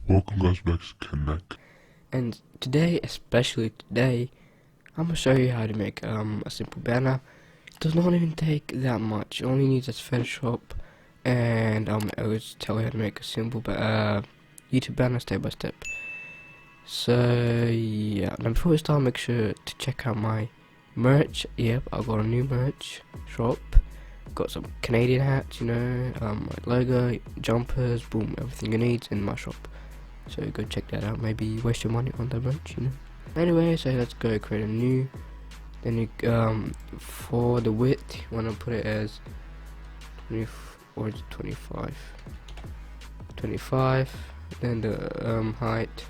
Welcome guys back to Connect. And today, especially today, I'm gonna show you how to make a simple banner. It does not even take that much. It only needs a Photoshop, and I will just tell you how to make a simple YouTube banner step by step. So yeah, now before we start, make sure to check out my merch. Yep, I've got a new merch shop. Got some Canadian hats, you know, my logo, jumpers, boom, everything you need in my shop. So go check that out. Maybe waste your money on the merch, you know. Anyway, so let's go create a new. Then you for the width, you wanna put it as 20 or 25. 25. Then the height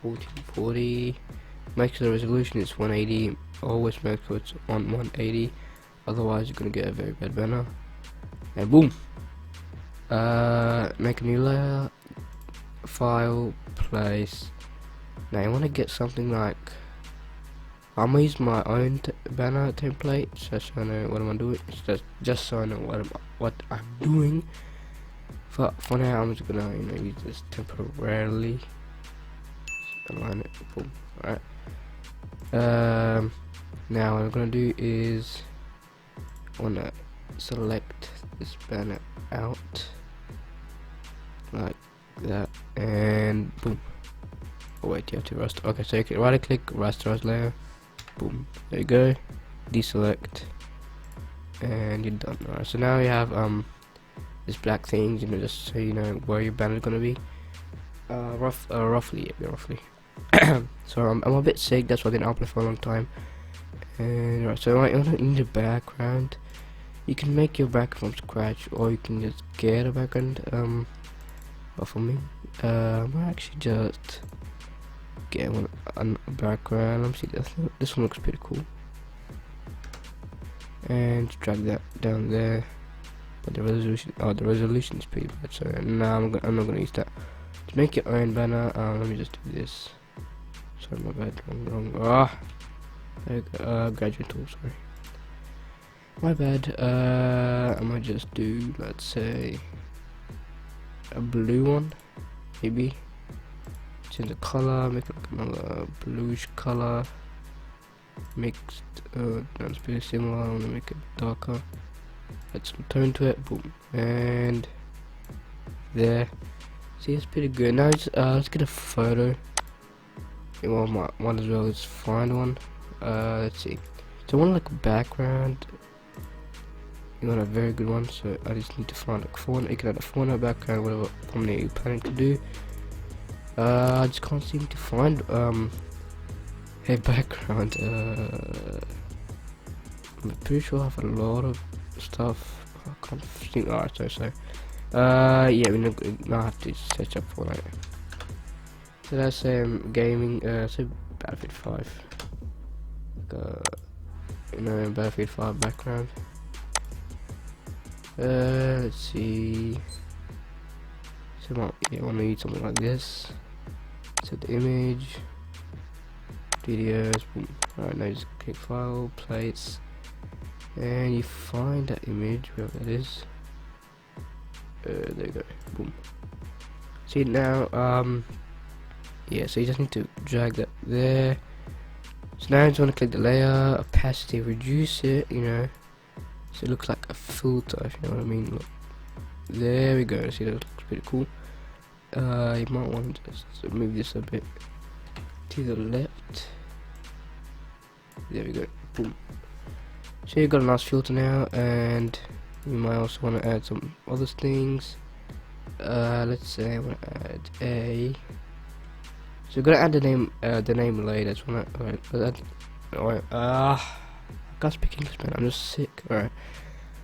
40. Make sure the resolution is 180. Always make sure it's on 180. Otherwise, you're gonna get a very bad banner. And boom. Make a new layer. File, place. Now you want to get something like, I'm gonna use my own banner template so I know what I'm doing. Just so I know what I'm doing. For now, I'm just gonna use this temporarily. Just align it. Boom. Alright. Now what I'm gonna do is I wanna select this banner out like that, and boom. Oh wait, you have to raster. Okay, so you can right click, rasterize layer, boom, there you go, deselect, and you're done. Alright, so now you have this black things, you know, just so you know where your banner is gonna be. Roughly. So I'm a bit sick, that's why I didn't upload for a long time. And right, so you need a background. You can make your background from scratch, or you can just get a background. But for me, I'm actually just get a background. Let me see, this one looks pretty cool, and drag that down there. But the resolution is pretty bad, so now I'm not gonna use that. To make your own banner, let me just do this. Sorry, my bad, wrong. Graduate tool, sorry. My bad. I might just do, let's say, a blue one, maybe. Change the color, make it like another bluish color. Mixed, that's pretty similar. I want to make it darker. Add some tone to it, boom, and there. See, it's pretty good. Now let's get a photo. Well, might as well just find one. Let's see. So I want like a background. You want a very good one, so I just need to find like fauna. You can add a fauna background, whatever thumbnail you're planning to do. I just can't seem to find a background. I'm pretty sure I have a lot of stuff. I can't think. Alright, so yeah, we now have to search up for it. So that's gaming. So Battlefield 5. You know, Battlefield 5 background. Let's see. So you want to use something like this. Set the image, videos, boom. Alright, now just click file, place, and you find that image, wherever that is. There you go, boom. See now, yeah, so you just need to drag that there. So now you just want to click the layer, opacity, reduce it, you know, so it looks like a filter, if you know what I mean. Look, there we go. See, that looks pretty cool. You might want to just move this a bit to the left. There we go, boom. So you've got a nice filter now, and you might also want to add some other things. Let's say I want to add a. So you're gonna add the name later. That's one. Alright. I can't speak English, man. I'm just sick. Alright.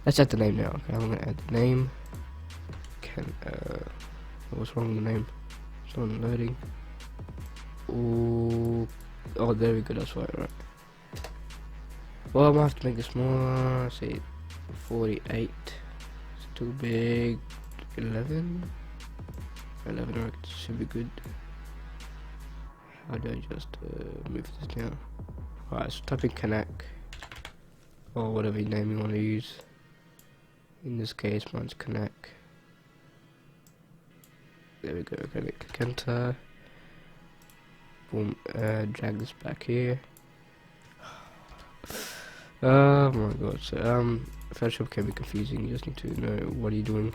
Let's add the name now. Okay, I'm gonna add the name. What's wrong with the name? It's not loading. Oh, there we go. That's right. Well, I'm gonna have to make this more. Say 48. It's too big. 11. 11 should be good. How do I just move this down? Alright, so type in Connect, or whatever name you want to use. In this case, mine's Connect. There we go. Okay, click enter. Boom. Drag this back here. Oh my god. So Photoshop can be confusing. You just need to know what are you doing.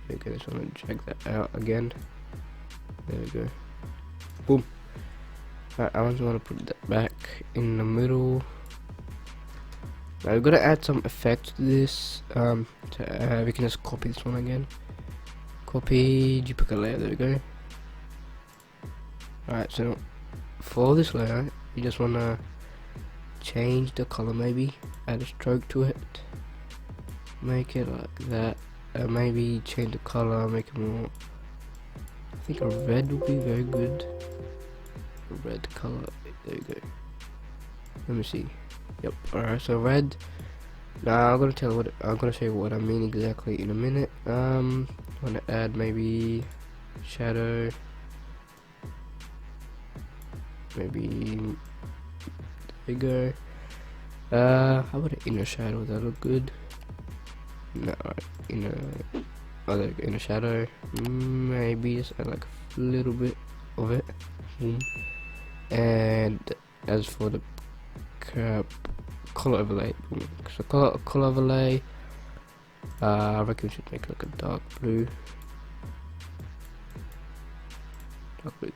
Okay, just want to drag that out again. There we go. Boom. Alright, I just want to put that back in the middle. Now we're gonna add some effects to this. We can just copy this one again. Copy duplicate layer. There we go. Alright, so for this layer, you just wanna change the color, maybe add a stroke to it. Make it like that. Maybe change the color, make it more. I think a red would be very good. A red color. There you go. Let me see. Yep. Alright, so red. Now I'm gonna show you what I mean exactly in a minute. I'm gonna add maybe shadow. Maybe there you go. How about an inner shadow? That look good. No, inner. Oh, there you go. Inner shadow. Maybe just add like a little bit of it. Boom. And as for the color overlay, so color overlay, I reckon we should make like a dark blue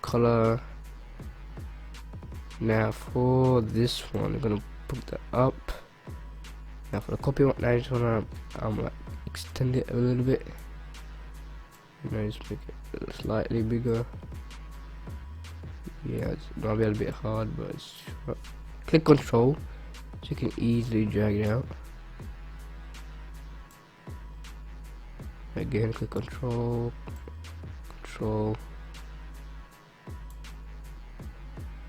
color. Now for this one, I'm gonna put that up. Now for the copy one, I just wanna like extend it a little bit. Just make it slightly bigger. Yeah, it's might be a bit hard, but it's click Control so you can easily drag it out. Again, click Control.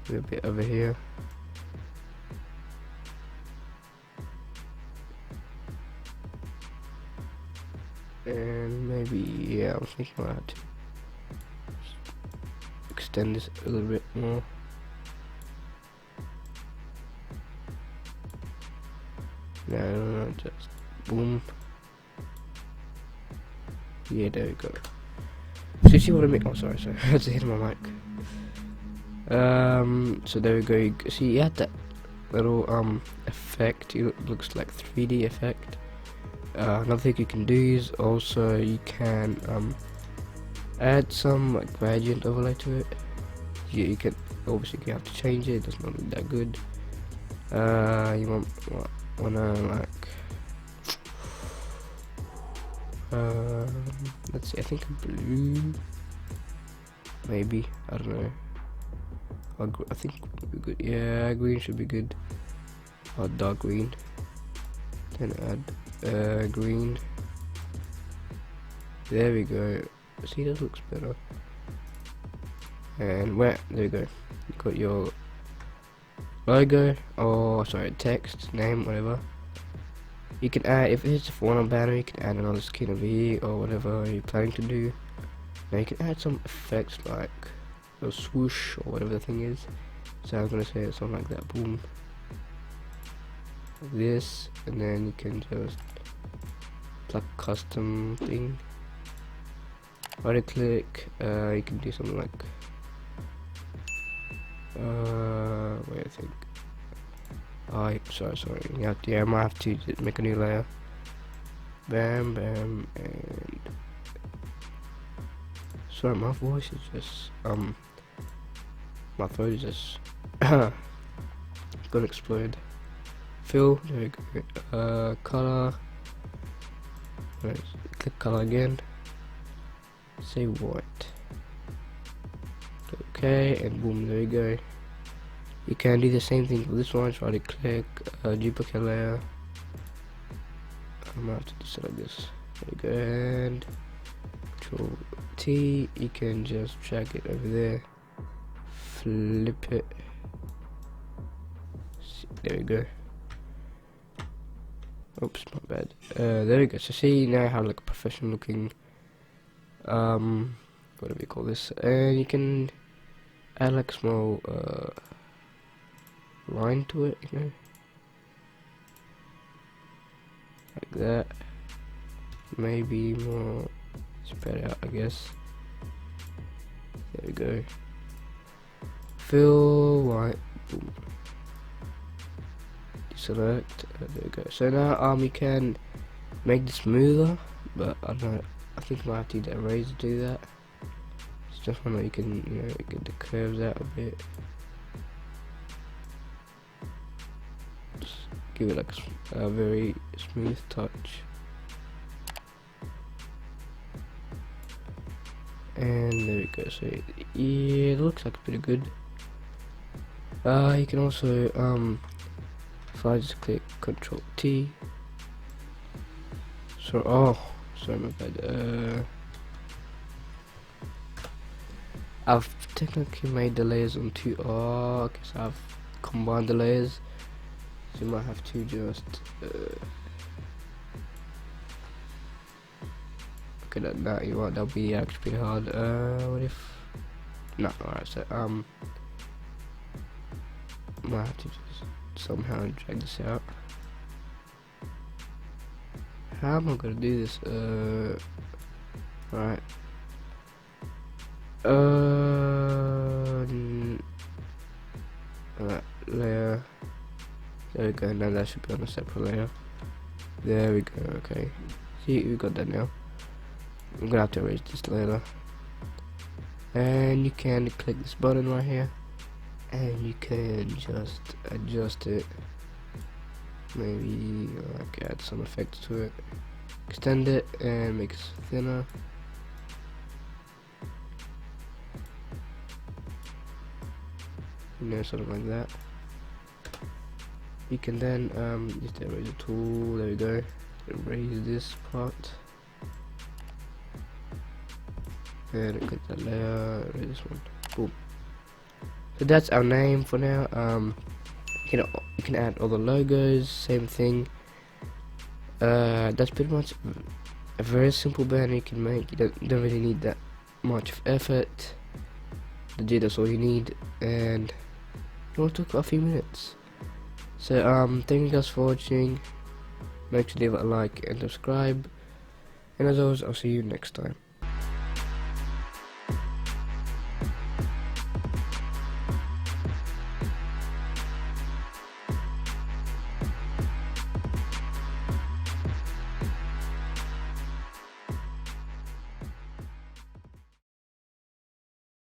A bit over here. And maybe, yeah, I was thinking I had to extend this a little bit more. No, just boom. Yeah, there we go. So you see what I mean? Oh, sorry, I had to hit my mic. So there we go. You see, you had that little effect. It looks like 3D effect. Another thing you can do is also you can add some like gradient overlay to it. You can obviously you have to change it. It does not look that good. You wanna like let's see. I think blue, maybe. I don't know. I think would be good. Yeah, green should be good. Or dark green. Then add green. There we go. See, that looks better. And there you go. You got your logo, or sorry, text, name, whatever. You can add, if it's for one banner, you can add another skin over here, or whatever you're planning to do. Now you can add some effects like a swoosh or whatever the thing is. So I'm gonna say something like that. Boom. Like this, and then you can just plug custom thing. Right click. You can do something like wait, I think. Oh, sorry. Yeah, I might have to make a new layer. Bam, and sorry, my voice is just my throat is just gonna explode. Fill, there we go. Color. Right, click color again. Say white. Okay, and boom, there you go. You can do the same thing for this one. Try to click duplicate layer. I'm gonna have to do something like this. There you go, and Control T. You can just drag it over there. Flip it. There we go. Oops, my bad. There we go. So see, now I have like a professional looking what do we call this? And you can add like a small line to it, you know, like that. Maybe more spread out, I guess. There we go. Fill white. Boom. Select. There we go. So now we can make this smoother, but I don't. I think I might have to use that eraser to do that. It's just one that you can, you know, get the curves out a bit. Just give it like a very smooth touch. And there we go. So yeah, it looks like pretty good. You can also if I just click Control T. So sorry my bad. I've technically made the layers on two. Okay, so I've combined the layers. So you might have to just okay, that you want, that'll be actually pretty hard. What if no? Alright, so might have to just somehow drag this out. How am I gonna do this? Right. Layer. There we go. Now that should be on a separate layer. There we go. Okay. See, we got that now. I'm gonna have to erase this layer. And you can click this button right here, and you can just adjust it. Maybe like add some effects to it, extend it, and make it thinner. You know, something like that. You can then use the eraser tool. There we go. Erase this part. And click that layer. Erase this one. Boom. So that's our name for now. You can add all the logos. Same thing. That's pretty much a very simple banner you can make. You don't really need that much effort. That's all you need, and it will take a few minutes. So thank you guys for watching. Make sure to leave a like and subscribe, and as always, I'll see you next time.